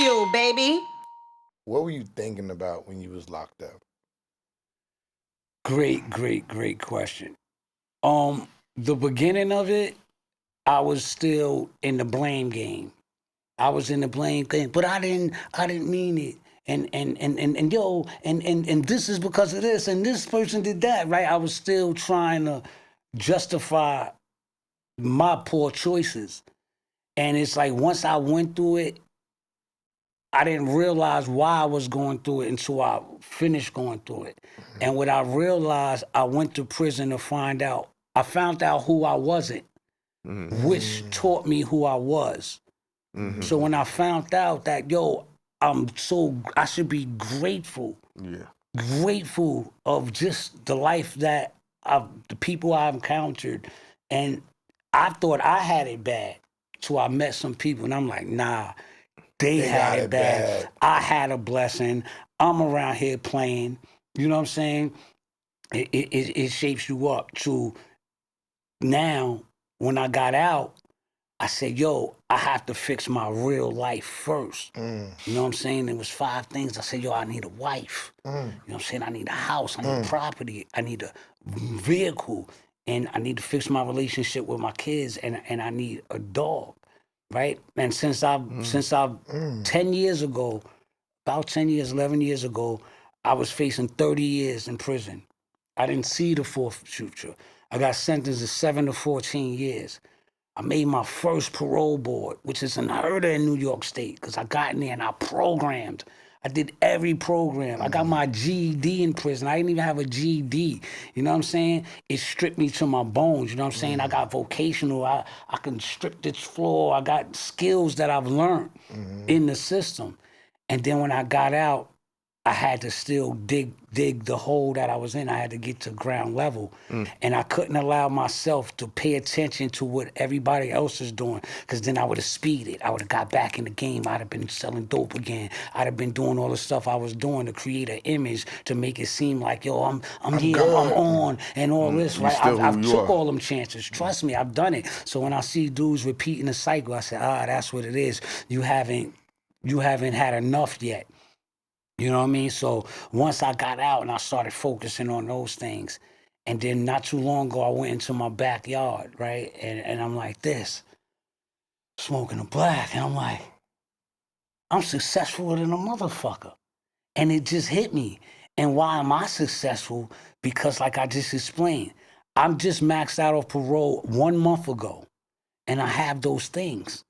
Bagfuel, baby. What were you thinking about when you was locked up? Great question. The beginning of it, I was still in the blame game. I was in the blame game, but I didn't mean it. And yo, and this is because of this, and this person did that, right? I was still trying to justify my poor choices. And it's like once I went through it, I didn't realize why I was going through it until I finished going through it. And what I realized, I went to prison to find out. I found out who I wasn't, which taught me who I was. So when I found out that, yo, I should be grateful. Yeah. Grateful of just the life that the people I've encountered. And I thought I had it bad till I met some people, and I'm like, nah, they had it bad. I had a blessing. I'm around here playing. You know what I'm saying? It shapes you up to now. When I got out, I said, yo, I have to fix my real life first. You know what I'm saying? There was 5 things. I said, yo, I need a wife. You know what I'm saying? I need a house. I need property. I need a vehicle. And I need to fix my relationship with my kids. And I need a dog, right? And since I've 10 years ago, about 10 years, 11 years ago, I was facing 30 years in prison. I didn't see the future. I got sentenced to 7 to 14 years. I made my first parole board, which is unheard of in New York State, because I got in there and I programmed. I did every program. I got my GED in prison. I didn't even have a GED. You know what I'm saying? It stripped me to my bones. You know what I'm saying? I got vocational. I can strip this floor. I got skills that I've learned in the system. And then when I got out, I had to still dig the hole that I was in. I had to get to ground level. And I couldn't allow myself to pay attention to what everybody else is doing, because then I would have speeded. I would have got back in the game. I'd have been selling dope again. I'd have been doing all the stuff I was doing to create an image to make it seem like, yo, I'm here, I'm on, and all this, right? I've took all them chances. Trust me, I've done it. So when I see dudes repeating the cycle, I say, that's what it is. You haven't had enough yet. You know what I mean? So once I got out and I started focusing on those things, and then not too long ago, I went into my backyard, right? And I'm like this, smoking a black. And I'm like, I'm successful than a motherfucker. And it just hit me. And why am I successful? Because like I just explained, I'm just maxed out of parole 1 month ago. And I have those things.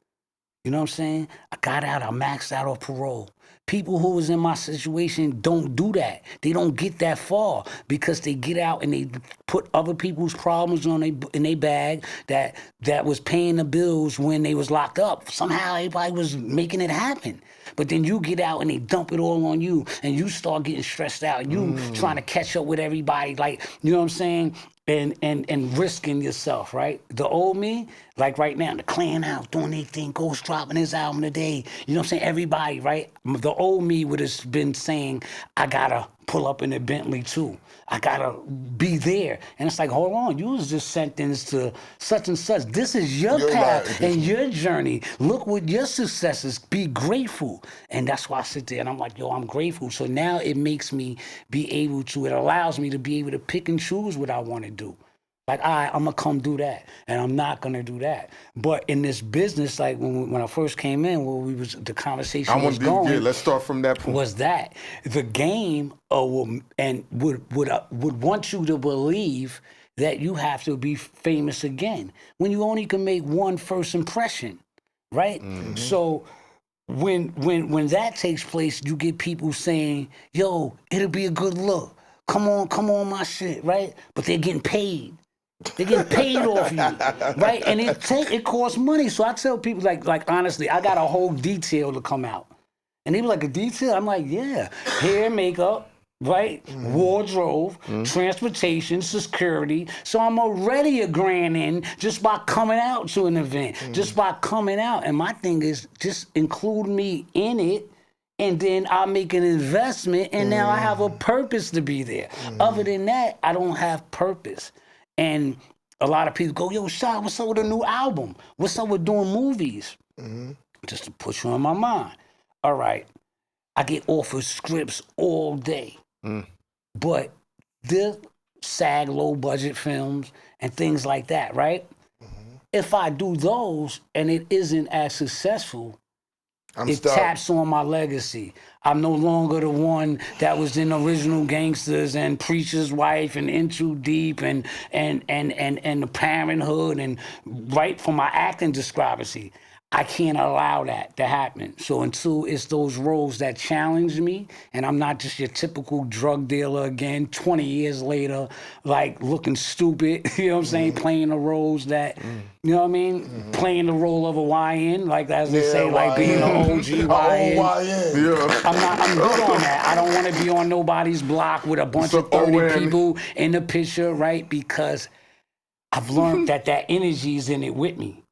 You know what I'm saying? I got out, I maxed out of parole. People who was in my situation don't do that. They don't get that far because they get out and they put other people's problems in their bag that was paying the bills when they was locked up. Somehow everybody was making it happen. But then you get out and they dump it all on you and you start getting stressed out. You trying to catch up with everybody, like, you know what I'm saying? And risking yourself, right? The old me, like right now, the Clan House doing their thing, Ghost dropping his album today. You know what I'm saying? Everybody, right? The old me would have been saying, I gotta pull up in a Bentley too. I gotta be there. And it's like, hold on, you was just sentenced to such and such. This is your path and your journey. Look what your success is. Be grateful. And that's why I sit there and I'm like, yo, I'm grateful. So now it makes me it allows me to be able to pick and choose what I want to do. Like, all right, I'm going to come do that, and I'm not going to do that. But in this business, like when I first came in, the conversation was going. Yeah, let's start from that point. Was that the game would want you to believe that you have to be famous again when you only can make one first impression, right? So when that takes place, you get people saying, yo, it'll be a good look. Come on, my shit, right? But they're getting paid. They get paid off you, right? And it costs money. So I tell people, like honestly, I got a whole detail to come out. And they be like, a detail? I'm like, yeah. Hair, makeup, right? Wardrobe, transportation, security. So I'm already $1,000 in just by coming out to an event, just by coming out. And my thing is just include me in it. And then I make an investment, and now I have a purpose to be there. Other than that, I don't have purpose. And a lot of people go, yo, Shy, what's up with a new album? What's up with doing movies? Just to put you on my mind. all right, I get offered scripts all day. But the SAG low budget films and things like that, right? If I do those and it isn't as successful, it stuck. taps on my legacy. I'm no longer the one that was in Original Gangsters and Preacher's Wife and In Too Deep and the Parenthood and right from my acting discrepancy. I can't allow that to happen. So until it's those roles that challenge me, and I'm not just your typical drug dealer again, 20 years later, like looking stupid, you know what I'm saying, playing the roles that, you know what I mean, playing the role of a YN, like as they say, like being an OG YN. I'm good on that. I don't want to be on nobody's block with a bunch of 30 people in the picture, right? Because I've learned that energy is in it with me.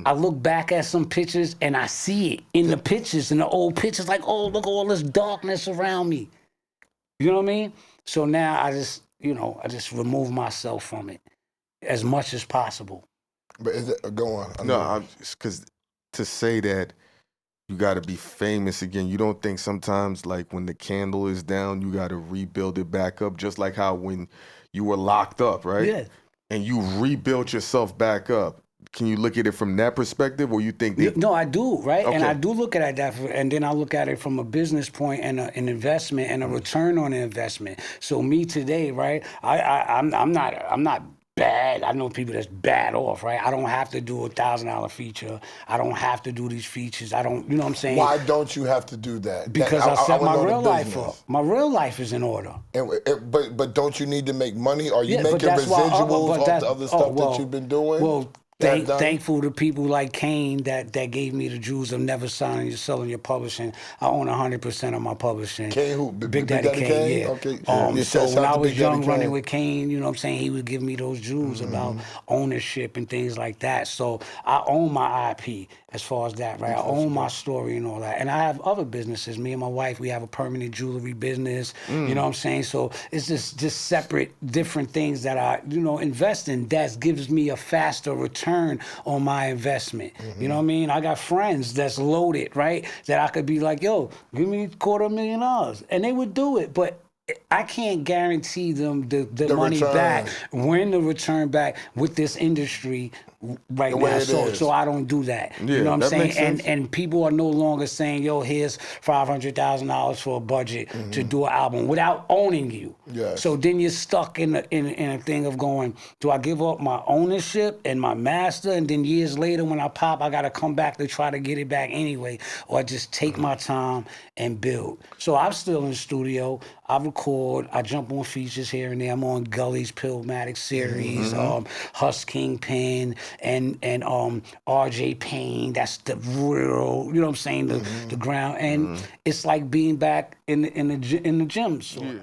I look back at some pictures and I see it in the pictures, in the old pictures, like, oh, look at all this darkness around me. You know what I mean? So now I just remove myself from it as much as possible. But is it, go on. No, because to say that you got to be famous again, you don't think sometimes like when the candle is down, you got to rebuild it back up, just like how when you were locked up, right? Yeah. And you rebuilt yourself back up. Can you look at it from that perspective, or you think that... No, I do, right? Okay. And I do look at that, and then I look at it from a business point and an investment and a return on the investment. So me today, right? I'm not bad. I know people that's bad off, right? I don't have to do a $1,000 feature. I don't have to do these features. I don't, you know what I'm saying? Why don't you have to do that? Because I set my real life up. My real life is in order. But don't you need to make money? Are you making residuals off the other stuff that you've been doing? Well, thankful to people like Kane that gave me the jewels of never selling your publishing. I own 100% of my publishing. Kane who? Big Daddy Kane, yeah. Okay. So when I was young running with Kane, you know what I'm saying, he would give me those jewels about ownership and things like that. So I own my IP as far as that, right? I own my story and all that. And I have other businesses. Me and my wife, we have a permanent jewelry business. You know what I'm saying? So it's just separate, different things that I, invest in that gives me a faster return on my investment. You know what I mean? I got friends that's loaded, right? That I could be like, yo, give me $250,000. And they would do it. But I can't guarantee them the money return. back, when the return back with this industry right now. So I don't do that. Yeah, you know what I'm saying? makes sense. And people are no longer saying, yo, here's $500,000 for a budget to do an album without owning you. Yes. So then you're stuck in a thing of going, do I give up my ownership and my master? And then years later when I pop, I got to come back to try to get it back anyway. Or I just take my time and build. So I'm still in the studio. I record. I jump on features here and there. I'm on Gully's Pillmatic series, Huss Kingpin, and RJ Payne. That's the real, you know what I'm saying, the ground. And it's like being back in the gym. So. Yeah.